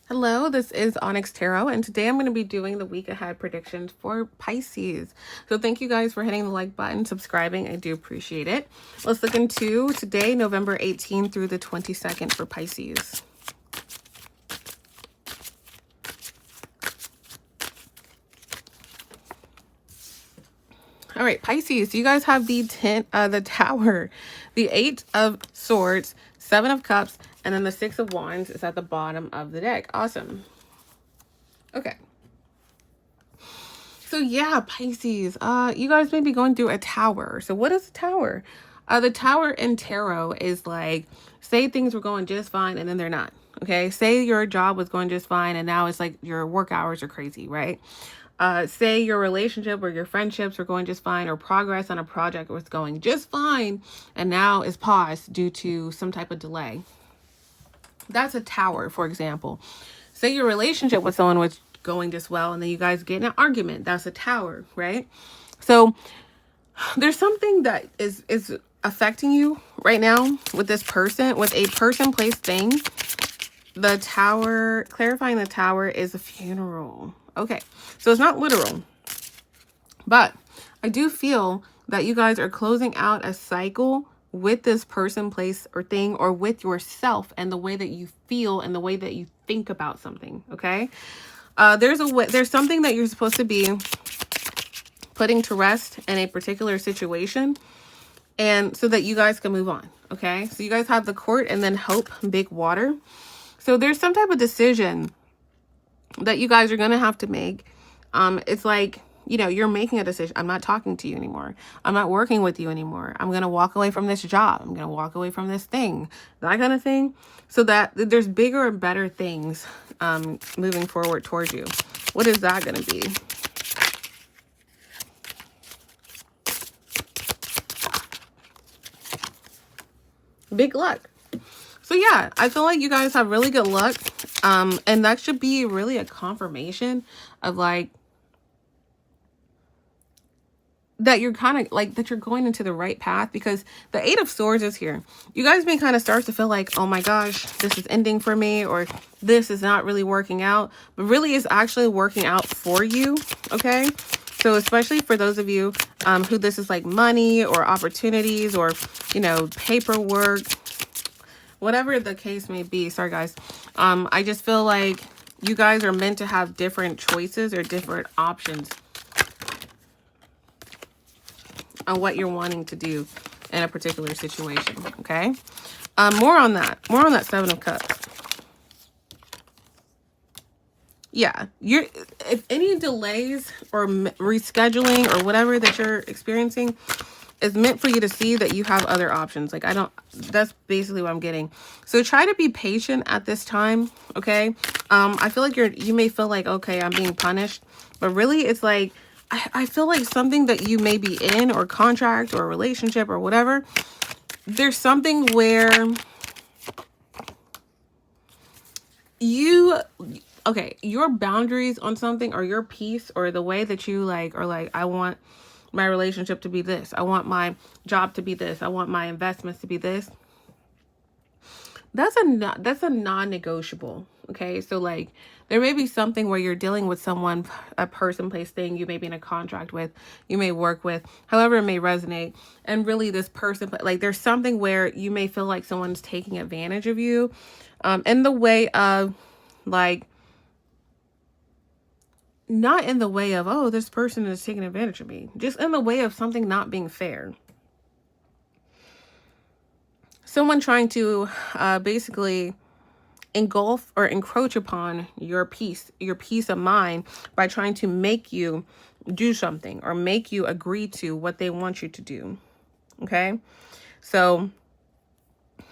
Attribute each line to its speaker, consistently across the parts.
Speaker 1: Hello, this is Onyx Tarot, and today I'm going to be doing the week ahead predictions for Pisces. So thank you guys for hitting the like button, subscribing. I do appreciate it. Let's look into today, November 18th through the 22nd for Pisces. All right, Pisces, you guys have the Tower, the 8 of Swords, 7 of Cups, and then the 6 of Wands is at the bottom of the deck. Awesome. Okay. So yeah, Pisces, you guys may be going through a tower. So what is a tower? The tower in tarot is like, say things were going just fine and then they're not. Okay, say your job was going just fine and now it's like your work hours are crazy, right? Say your relationship or your friendships were going just fine, or progress on a project was going just fine and now is paused due to some type of delay. That's a tower, for example. Say your relationship with someone was going just well and then you guys get in an argument. That's a tower, right? So there's something that is affecting you right now with this person, with a person, place, thing. The tower, clarifying the tower is a funeral. Okay, so it's not literal, but I do feel that you guys are closing out a cycle with this person, place, or thing, or with yourself and the way that you feel and the way that you think about something. Okay, there's something that you're supposed to be putting to rest in a particular situation, and so that you guys can move on. Okay, so you guys have the Court and then Hope, big water. So there's some type of decision that you guys are going to have to make. It's like, you know, you're making a decision. I'm not talking to you anymore. I'm not working with you anymore. I'm going to walk away from this job. I'm going to walk away from this thing, that kind of thing. So that there's bigger and better things moving forward towards you. What is that going to be? Big luck. So yeah, I feel like you guys have really good luck. And that should be really a confirmation of like, that you're kind of like, that you're going into the right path, because the 8 of Swords is here. You guys may kind of start to feel like, oh my gosh, this is ending for me, or this is not really working out, but really is actually working out for you. Okay. So especially for those of you who this is like money or opportunities or, you know, paperwork, whatever the case may be. Sorry, guys. I just feel like you guys are meant to have different choices or different options on what you're wanting to do in a particular situation. Okay. More on that 7 of Cups. Yeah, if any delays or rescheduling or whatever that you're experiencing is meant for you to see that you have other options. Like, that's basically what I'm getting. So try to be patient at this time. Okay. I feel like you may feel like, okay, I'm being punished, but really it's like, I feel like something that you may be in, or contract or relationship or whatever, there's something where your boundaries on something, or your peace, or the way that you like, or like, I want my relationship to be this, I want my job to be this, I want my investments to be this. That's a non-negotiable. Okay, so like, there may be something where you're dealing with someone, a person, place, thing you may be in a contract with, you may work with, however it may resonate, and really this person, like, there's something where you may feel like someone's taking advantage of you, in the way of like, not in the way of, oh, this person is taking advantage of me, just in the way of something not being fair. Someone trying to basically engulf or encroach upon your peace of mind by trying to make you do something or make you agree to what they want you to do. Okay. So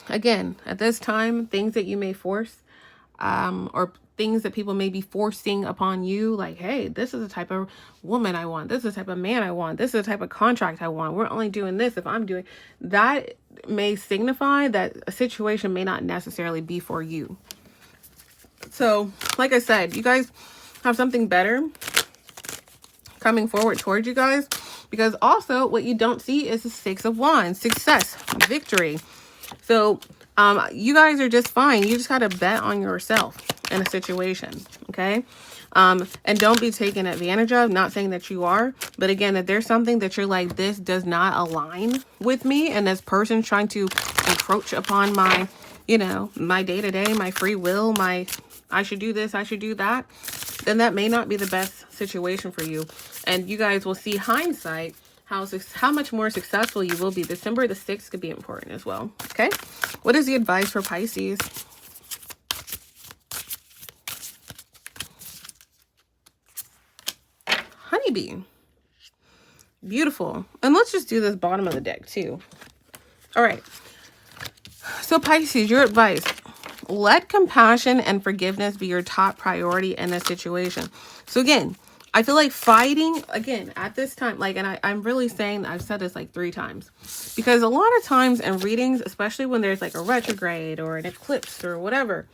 Speaker 1: again, at this time, things that you may force, or things that people may be forcing upon you, like, hey, this is the type of woman I want, this is the type of man I want, this is the type of contract I want, we're only doing this if I'm doing that, may signify that a situation may not necessarily be for you. So like I said, you guys have something better coming forward towards you guys, because also what you don't see is the 6 of Wands, success, victory. So you guys are just fine. You just got to bet on yourself. in a situation, okay? And don't be taken advantage of. Not saying that you are, but again, if there's something that you're like, this does not align with me, and this person's trying to encroach upon my, you know, my day-to-day, my free will, my, I should do this, I should do that, then that may not be the best situation for you. And you guys will see hindsight how much more successful you will be. December the 6th could be important as well. Okay. What is the advice for Pisces? Honeybee. Beautiful. And let's just do this bottom of the deck too. All right. So Pisces, your advice. Let compassion and forgiveness be your top priority in this situation. So again, I feel like fighting, again, at this time, like, and I'm really saying, I've said this like 3 times, because a lot of times in readings, especially when there's like a retrograde or an eclipse or whatever,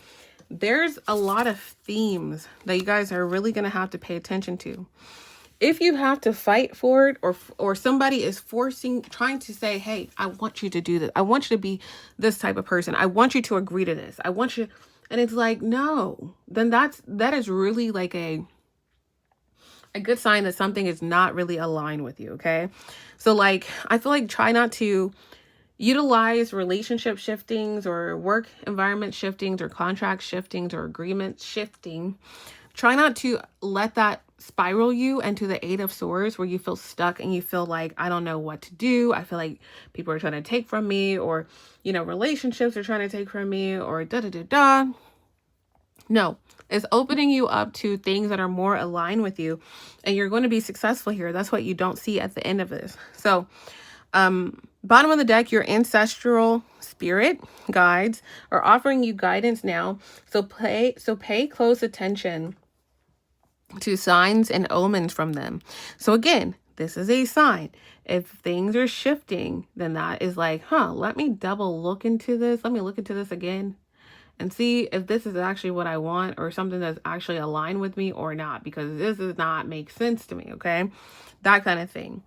Speaker 1: there's a lot of themes that you guys are really going to have to pay attention to. If you have to fight for it, or somebody is trying to say, hey, I want you to do this. I want you to be this type of person. I want you to agree to this. I want you, and it's like, no, then that is really like a good sign that something is not really aligned with you, okay? So like, I feel like try not to utilize relationship shiftings or work environment shiftings or contract shiftings or agreement shifting. Try not to let that spiral you into the 8 of Swords, where you feel stuck and you feel like, I don't know what to do. I feel like people are trying to take from me, or, you know, relationships are trying to take from me, or da-da-da-da. No, it's opening you up to things that are more aligned with you, and you're going to be successful here. That's what you don't see at the end of this. So, bottom of the deck, your ancestral spirit guides are offering you guidance now. So pay close attention to signs and omens from them. So again, this is a sign. If things are shifting, then that is like, let me double look into this. Let me look into this again and see if this is actually what I want, or something that's actually aligned with me or not, because this does not make sense to me, okay? That kind of thing.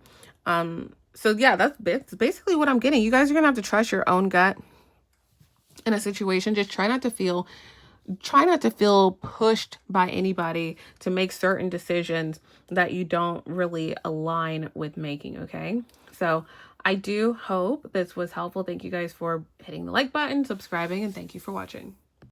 Speaker 1: So yeah, that's basically what I'm getting. You guys are gonna have to trust your own gut in a situation. Just try not to feel pushed by anybody to make certain decisions that you don't really align with making, okay? So I do hope this was helpful. Thank you guys for hitting the like button, subscribing, and thank you for watching.